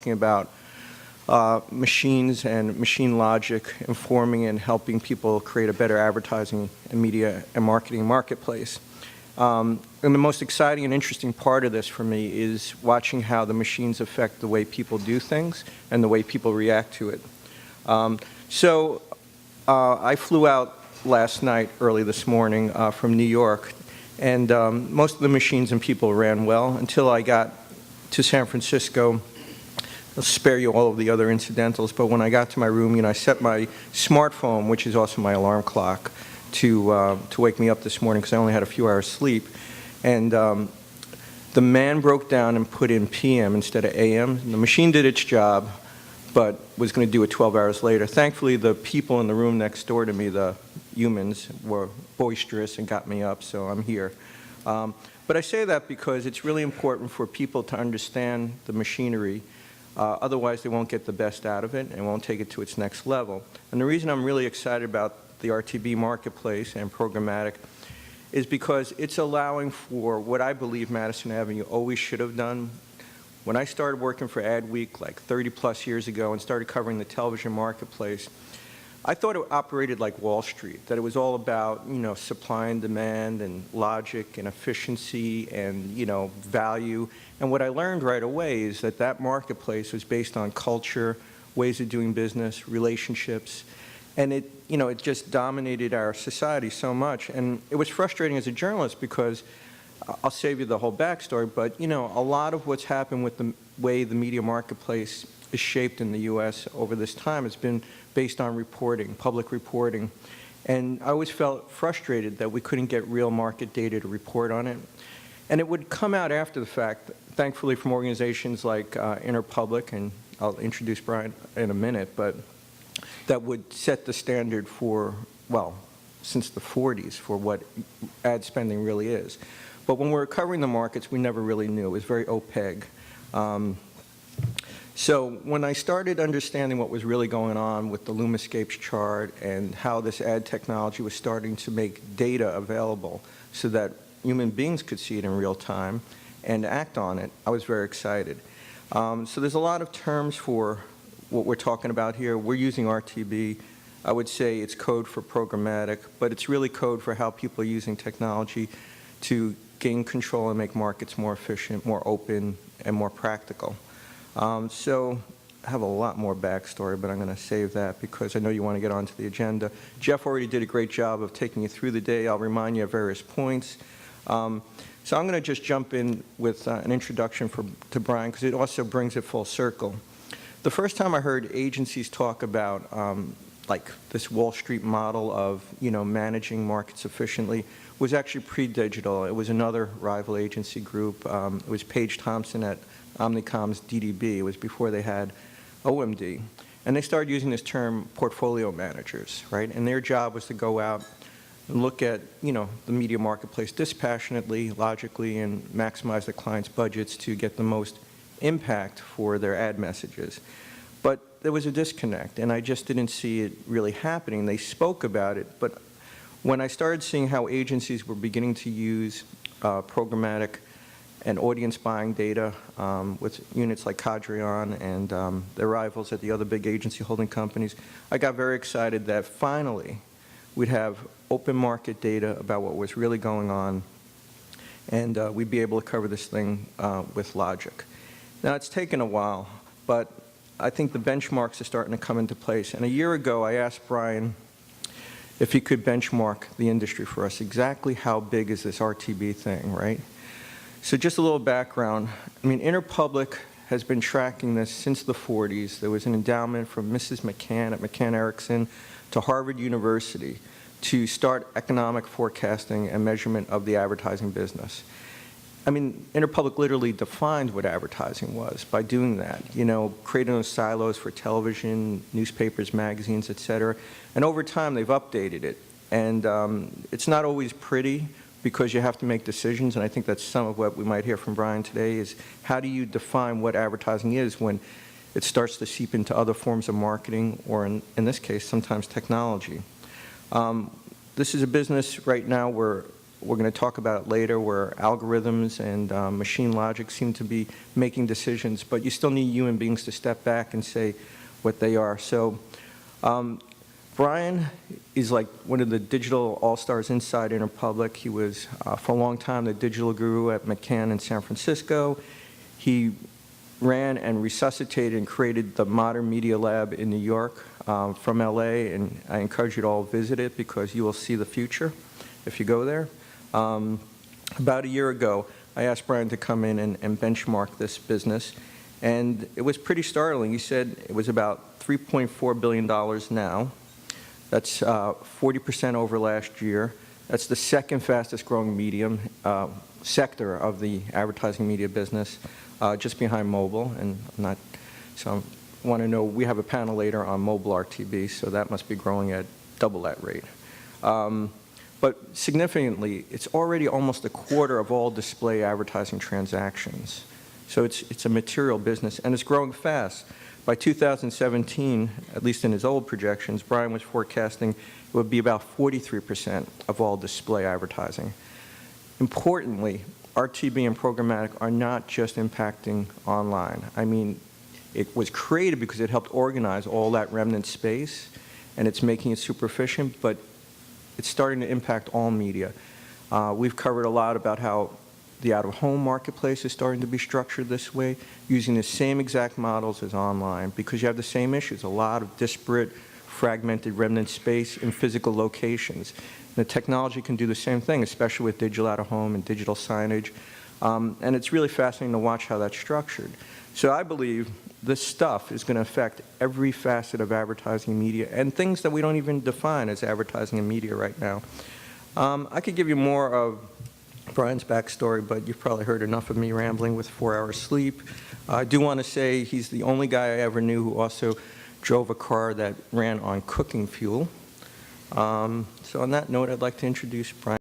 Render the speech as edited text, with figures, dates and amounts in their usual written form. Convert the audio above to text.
about machines and machine logic informing and helping people create a better advertising and media and marketing marketplace. And the most exciting and interesting part of this for me is watching how the machines affect the way people do things and the way people react to it. I flew out last night, early this morning, from New York, and most of the machines and people ran well until I got to San Francisco. I'll spare you all of the other incidentals, but when I got to my room, I set my smartphone, which is also my alarm clock, to wake me up this morning because I only had a few hours sleep. And the man broke down and put in PM instead of AM. The machine did its job, but was going to do it 12 hours later. Thankfully, the people in the room next door to me, the humans, were boisterous and got me up, so I'm here. But I say that because it's really important for people to understand the machinery. Otherwise, they won't get the best out of it and won't take it to its next level. And the reason I'm really excited about the RTB marketplace and programmatic is because it's allowing for what I believe Madison Avenue always should have done. When I started working for Adweek like 30-plus years ago and started covering the television marketplace, I thought it operated like Wall Street, that it was all about, supply and demand and logic and efficiency and, value. And what I learned right away is that that marketplace was based on culture, ways of doing business, relationships, and it just dominated our society so much. And it was frustrating as a journalist because I'll save you the whole backstory, but, a lot of what's happened with the way the media marketplace is shaped in the U.S. over this time has been based on reporting, public reporting. And I always felt frustrated that we couldn't get real market data to report on it. And it would come out after the fact, thankfully from organizations like Interpublic, and I'll introduce Brian in a minute, but that would set the standard for, well, since the 40s for what ad spending really is. But when we were covering the markets, we never really knew. It was very opaque. So when I started understanding what was really going on with the LumaScapes chart and how this ad technology was starting to make data available so that human beings could see it in real time and act on it, I was very excited. So there's a lot of terms for what we're talking about here. We're using RTB. I would say it's code for programmatic, but it's really code for how people are using technology to gain control and make markets more efficient, more open, and more practical. So I have a lot more backstory, but I'm going to save that because I know you want to get onto the agenda. Jeff already did a great job of taking you through the day. I'll remind you of various points. So I'm going to just jump in with an introduction to Brian because it also brings it full circle. The first time I heard agencies talk about like this Wall Street model of managing markets efficiently was actually pre-digital. It was another rival agency group. It was Paige Thompson at Omnicom's DDB. It was before they had OMD. And they started using this term portfolio managers, right? And their job was to go out and look at, the media marketplace dispassionately, logically, and maximize the client's budgets to get the most impact for their ad messages. But there was a disconnect, and I just didn't see it really happening. They spoke about it, but when I started seeing how agencies were beginning to use programmatic and audience buying data with units like Cadreon and their rivals at the other big agency holding companies, I got very excited that finally we'd have open market data about what was really going on, and we'd be able to cover this thing with logic. Now, it's taken a while, but I think the benchmarks are starting to come into place. And a year ago, I asked Brian if he could benchmark the industry for us. Exactly how big is this RTB thing, right? So just a little background. Interpublic has been tracking this since the 40s. There was an endowment from Mrs. McCann at McCann Erickson to Harvard University to start economic forecasting and measurement of the advertising business. Interpublic literally defined what advertising was by doing that, creating those silos for television, newspapers, magazines, et cetera. And over time, they've updated it. And it's not always pretty because you have to make decisions, and I think that's some of what we might hear from Brian today is how do you define what advertising is when it starts to seep into other forms of marketing or, in this case, sometimes technology. This is a business right now where we're going to talk about it later, where algorithms and machine logic seem to be making decisions, but you still need human beings to step back and say what they are. So Brian is like one of the digital all-stars inside Interpublic. He was, for a long time, the digital guru at McCann in San Francisco. He ran and resuscitated and created the Modern Media Lab in New York from LA, and I encourage you to all visit it because you will see the future if you go there. About a year ago, I asked Brian to come in and benchmark this business, and it was pretty startling. He said it was about $3.4 billion now. That's 40% over last year. That's the second fastest growing medium sector of the advertising media business, just behind mobile. And so I want to know, we have a panel later on mobile RTB, so that must be growing at double that rate. But significantly, it's already almost a quarter of all display advertising transactions. So it's a material business, and it's growing fast. By 2017, at least in his old projections, Brian was forecasting it would be about 43% of all display advertising. Importantly, RTB and programmatic are not just impacting online. I mean, it was created because it helped organize all that remnant space, and it's making it super efficient, but it's starting to impact all media. We've covered a lot about how the out-of-home marketplace is starting to be structured this way, using the same exact models as online, because you have the same issues, a lot of disparate, fragmented remnant space in physical locations. And the technology can do the same thing, especially with digital out-of-home and digital signage. And it's really fascinating to watch how that's structured. So I believe this stuff is going to affect every facet of advertising media and things that we don't even define as advertising and media right now. I could give you more of Brian's backstory, but you've probably heard enough of me rambling with 4 hours sleep. I do want to say he's the only guy I ever knew who also drove a car that ran on cooking fuel. So on that note, I'd like to introduce Brian.